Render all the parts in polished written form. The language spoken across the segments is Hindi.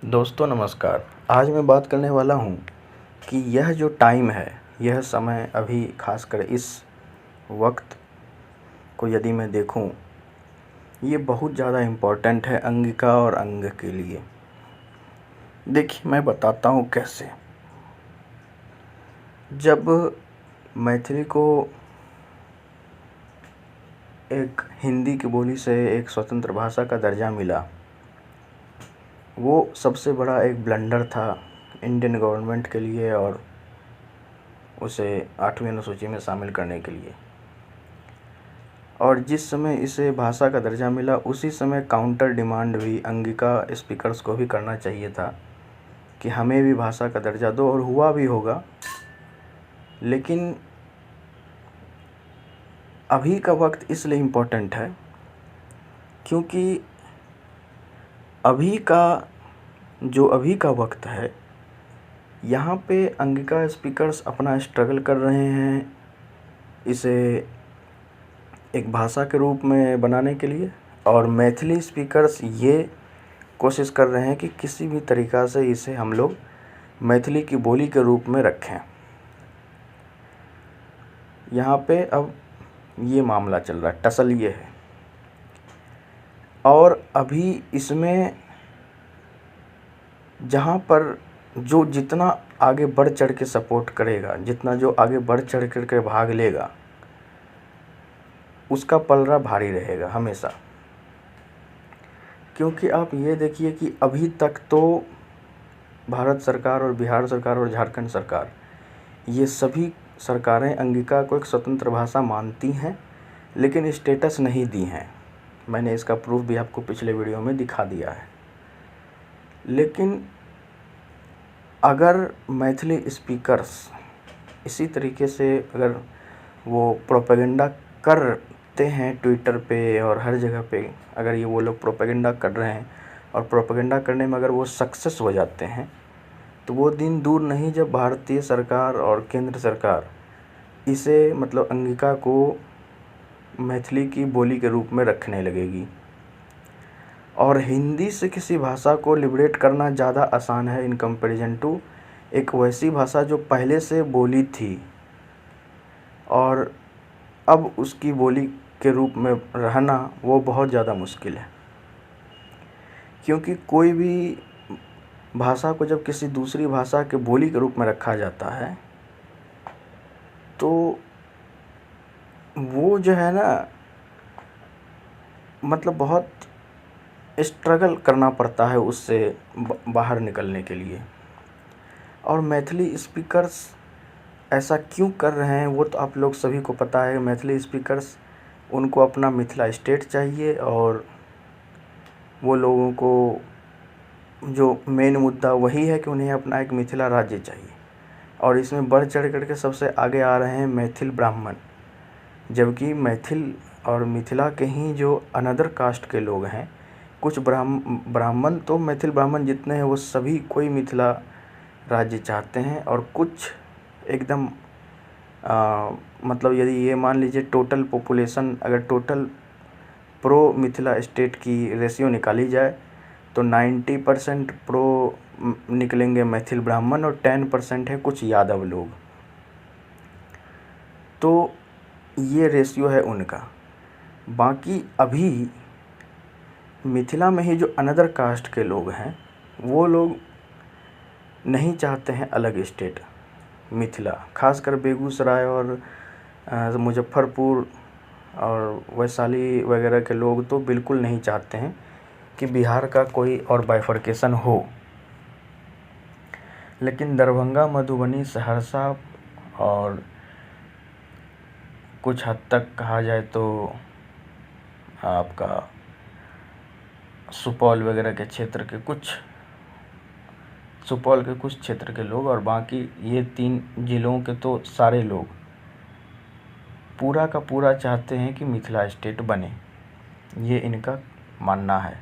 दोस्तों नमस्कार। आज मैं बात करने वाला हूँ कि यह जो टाइम है, यह समय अभी खासकर इस वक्त को यदि मैं देखूँ, ये बहुत ज़्यादा इम्पोर्टेंट है अंगिका और अंग के लिए। देखिए मैं बताता हूँ कैसे। जब मैथिली को एक हिंदी की बोली से एक स्वतंत्र भाषा का दर्जा मिला, वो सबसे बड़ा एक ब्लंडर था इंडियन गवर्नमेंट के लिए और उसे 8वीं अनुसूची में शामिल करने के लिए। और जिस समय इसे भाषा का दर्जा मिला, उसी समय काउंटर डिमांड भी अंगिका स्पीकर्स को भी करना चाहिए था कि हमें भी भाषा का दर्जा दो, और हुआ भी होगा। लेकिन अभी का वक्त इसलिए इम्पोर्टेंट है क्योंकि अभी का वक्त है, यहाँ पे अंगिका स्पीकर्स अपना स्ट्रगल कर रहे हैं इसे एक भाषा के रूप में बनाने के लिए, और मैथिली स्पीकर्स ये कोशिश कर रहे हैं कि किसी भी तरीक़ा से इसे हम लोग मैथिली की बोली के रूप में रखें। यहाँ पे अब ये मामला चल रहा है, टसल ये है। और अभी इसमें जहाँ पर जो जितना आगे बढ़ चढ़ के सपोर्ट करेगा, जितना जो आगे बढ़ चढ़ कर के भाग लेगा, उसका पलड़ा भारी रहेगा हमेशा। क्योंकि आप ये देखिए कि अभी तक तो भारत सरकार और बिहार सरकार और झारखंड सरकार, ये सभी सरकारें अंगिका को एक स्वतंत्र भाषा मानती हैं, लेकिन स्टेटस नहीं दी हैं। मैंने इसका प्रूफ भी आपको पिछले वीडियो में दिखा दिया है। लेकिन अगर मैथिली स्पीकर्स इसी तरीके से अगर वो प्रोपेगेंडा करते हैं ट्विटर पे और हर जगह पे, अगर ये वो लोग प्रोपेगेंडा कर रहे हैं और प्रोपेगेंडा करने में अगर वो सक्सेस हो जाते हैं, तो वो दिन दूर नहीं जब भारतीय सरकार और केंद्र सरकार इसे मतलब अंगिका को मैथिली की बोली के रूप में रखने लगेगी। और हिंदी से किसी भाषा को लिबरेट करना ज़्यादा आसान है इन कंपैरिजन टू एक वैसी भाषा जो पहले से बोली थी और अब उसकी बोली के रूप में रहना वो बहुत ज़्यादा मुश्किल है। क्योंकि कोई भी भाषा को जब किसी दूसरी भाषा के बोली के रूप में रखा जाता है, तो वो जो है ना, मतलब बहुत स्ट्रगल करना पड़ता है उससे बाहर निकलने के लिए। और मैथिली स्पीकर्स ऐसा क्यों कर रहे हैं वो तो आप लोग सभी को पता है। मैथिली स्पीकर्स, उनको अपना मिथिला स्टेट चाहिए, और वो लोगों को जो मेन मुद्दा वही है कि उन्हें अपना एक मिथिला राज्य चाहिए। और इसमें बढ़ चढ़ करके सबसे आगे आ रहे हैं मैथिल ब्राह्मण, जबकि मैथिल और मिथिला के ही जो अनदर कास्ट के लोग हैं, कुछ ब्राह्मण तो मैथिल ब्राह्मण जितने हैं वो सभी कोई मिथिला राज्य चाहते हैं, और कुछ एकदम मतलब यदि ये मान लीजिए टोटल पॉपुलेशन, अगर टोटल प्रो मिथिला स्टेट की रेशियो निकाली जाए तो 90% प्रो निकलेंगे मैथिल ब्राह्मण और 10% है कुछ यादव लोग। तो ये रेशियो है उनका। बाकी अभी मिथिला में ही जो अनदर कास्ट के लोग हैं, वो लोग नहीं चाहते हैं अलग स्टेट मिथिला। खासकर बेगूसराय और मुजफ्फरपुर और वैशाली वगैरह के लोग तो बिल्कुल नहीं चाहते हैं कि बिहार का कोई और बाइफर्केशन हो। लेकिन दरभंगा, मधुबनी, सहरसा और कुछ हद तक कहा जाए तो आपका सुपौल वगैरह के क्षेत्र के सुपौल के कुछ क्षेत्र के लोग, और बाकी ये 3 ज़िलों के तो सारे लोग पूरा का पूरा चाहते हैं कि मिथिला स्टेट बने। ये इनका मानना है।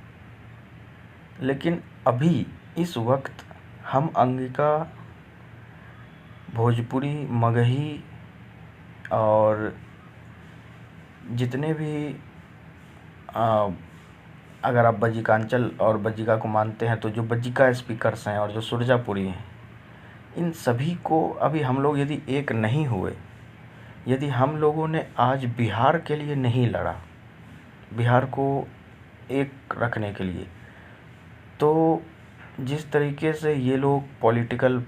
लेकिन अभी इस वक्त हम अंगिका, भोजपुरी, मगही और जितने भी अगर आप बज्जिकांचल और बज्जिका को मानते हैं तो जो बज्जिका स्पीकर्स हैं और जो सुरजापुरी हैं, इन सभी को अभी हम लोग यदि एक नहीं हुए, यदि हम लोगों ने आज बिहार के लिए नहीं लड़ा, बिहार को एक रखने के लिए, तो जिस तरीके से ये लोग पॉलिटिकल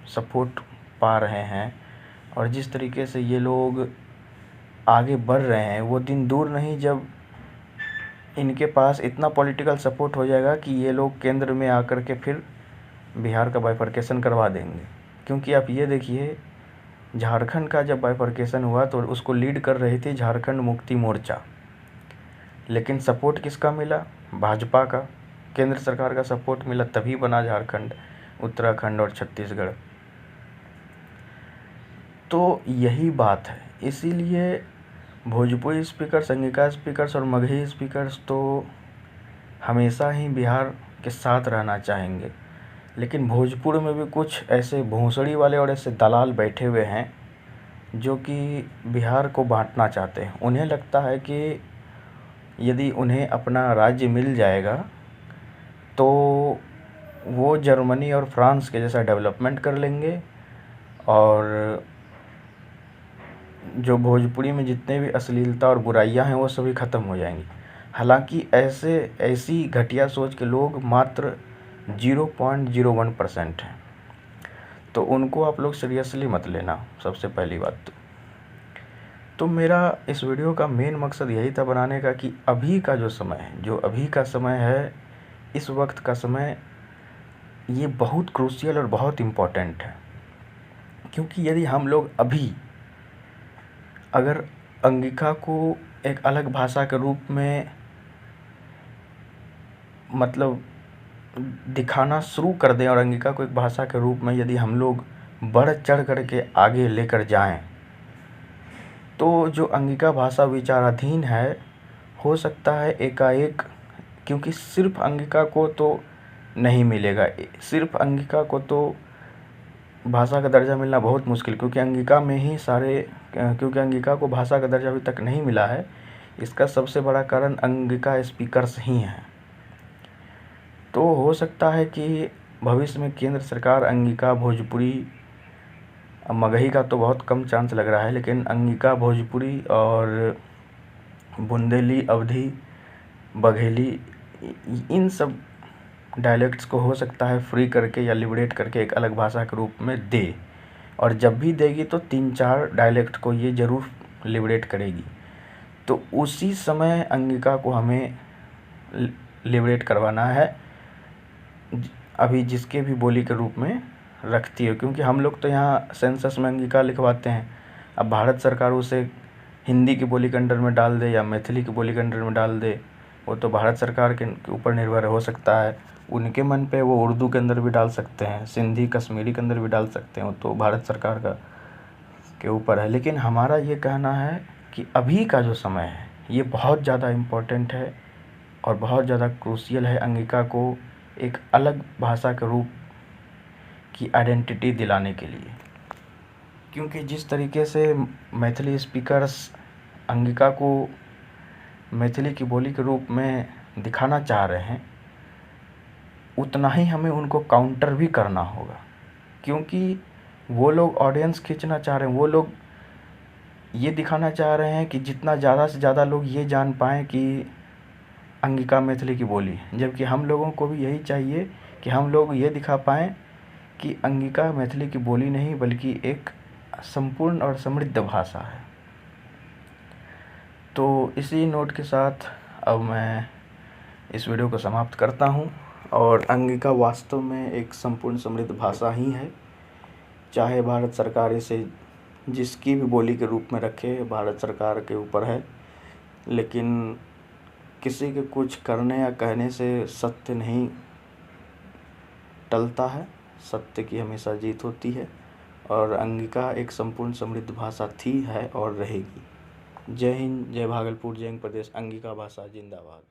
सपोर्ट पा रहे हैं और जिस तरीके से ये लोग आगे बढ़ रहे हैं, वो दिन दूर नहीं जब इनके पास इतना पॉलिटिकल सपोर्ट हो जाएगा कि ये लोग केंद्र में आकर के फिर बिहार का बाइफरकेशन करवा देंगे। क्योंकि आप ये देखिए, झारखंड का जब बाइफरकेशन हुआ तो उसको लीड कर रही थी झारखंड मुक्ति मोर्चा, लेकिन सपोर्ट किसका मिला? भाजपा का। केंद्र सरकार का सपोर्ट मिला तभी बना झारखंड, उत्तराखंड और छत्तीसगढ़। तो यही बात है, इसीलिए भोजपुरी स्पीकर्स, अंगिका स्पीकर्स और मगही स्पीकर्स तो हमेशा ही बिहार के साथ रहना चाहेंगे। लेकिन भोजपुर में भी कुछ ऐसे भोंसड़ी वाले और ऐसे दलाल बैठे हुए हैं जो कि बिहार को बांटना चाहते हैं। उन्हें लगता है कि यदि उन्हें अपना राज्य मिल जाएगा तो वो जर्मनी और फ्रांस के जैसा डेवलपमेंट कर लेंगे और जो भोजपुरी में जितने भी अश्लीलता और बुराइयां हैं वो सभी ख़त्म हो जाएंगी। हालांकि ऐसी घटिया सोच के लोग मात्र 0.01% हैं, तो उनको आप लोग सीरियसली मत लेना, सबसे पहली बात तो मेरा इस वीडियो का मेन मकसद यही था बनाने का कि अभी का जो समय है, जो अभी का समय है, इस वक्त का समय, ये बहुत क्रूशियल और बहुत इम्पोर्टेंट है। क्योंकि यदि हम लोग अभी अगर अंगिका को एक अलग भाषा के रूप में मतलब दिखाना शुरू कर दें और अंगिका को एक भाषा के रूप में यदि हम लोग बढ़ चढ़ करके आगे लेकर जाएं, तो जो अंगिका भाषा विचाराधीन है, हो सकता है एकाएक, क्योंकि सिर्फ अंगिका को तो नहीं मिलेगा, सिर्फ अंगिका को तो भाषा का दर्जा मिलना बहुत मुश्किल, क्योंकि अंगिका में ही क्योंकि अंगिका को भाषा का दर्जा अभी तक नहीं मिला है। इसका सबसे बड़ा कारण अंगिका स्पीकर्स ही हैं। तो हो सकता है कि भविष्य में केंद्र सरकार अंगिका, भोजपुरी, मगही का तो बहुत कम चांस लग रहा है, लेकिन अंगिका, भोजपुरी और बुंदेली, अवधी, बघेली, इन सब डायलेक्ट्स को हो सकता है फ्री करके या लिबरेट करके एक अलग भाषा के रूप में दे। और जब भी देगी तो 3-4 डायलेक्ट को ये ज़रूर लिबरेट करेगी। तो उसी समय अंगिका को हमें लिबरेट करवाना है, अभी जिसके भी बोली के रूप में रखती है। क्योंकि हम लोग तो यहाँ सेंसस में अंगिका लिखवाते हैं, अब भारत सरकार उसे हिंदी की बोली के अंडर में डाल दे या मैथिली की बोली के अंडर में डाल दे, वो तो भारत सरकार के ऊपर निर्भर हो सकता है। उनके मन पे वो उर्दू के अंदर भी डाल सकते हैं, सिंधी, कश्मीरी के अंदर भी डाल सकते हैं, वो तो भारत सरकार के ऊपर है। लेकिन हमारा ये कहना है कि अभी का जो समय है ये बहुत ज़्यादा इम्पोर्टेंट है और बहुत ज़्यादा क्रूशियल है अंगिका को एक अलग भाषा के रूप की आइडेंटिटी दिलाने के लिए। क्योंकि जिस तरीके से मैथिली स्पीकर्स अंगिका को मैथिली की बोली के रूप में दिखाना चाह रहे हैं, उतना ही हमें उनको काउंटर भी करना होगा। क्योंकि वो लोग ऑडियंस खींचना चाह रहे हैं, वो लोग ये दिखाना चाह रहे हैं कि जितना ज़्यादा से ज़्यादा लोग ये जान पाएँ कि अंगिका मैथिली की बोली है, जबकि हम लोगों को भी यही चाहिए कि हम लोग ये दिखा पाएँ कि अंगिका मैथिली की बोली नहीं बल्कि एक संपूर्ण और समृद्ध भाषा है। तो इसी नोट के साथ अब मैं इस वीडियो को समाप्त करता हूँ। और अंगिका वास्तव में एक संपूर्ण समृद्ध भाषा ही है, चाहे भारत सरकार इसे जिसकी भी बोली के रूप में रखे, भारत सरकार के ऊपर है। लेकिन किसी के कुछ करने या कहने से सत्य नहीं टलता है, सत्य की हमेशा जीत होती है। और अंगिका एक संपूर्ण समृद्ध भाषा थी, है और रहेगी। जय हिंद, जय भागलपुर, जय हिंद प्रदेश। अंगिका भाषा जिंदाबाद।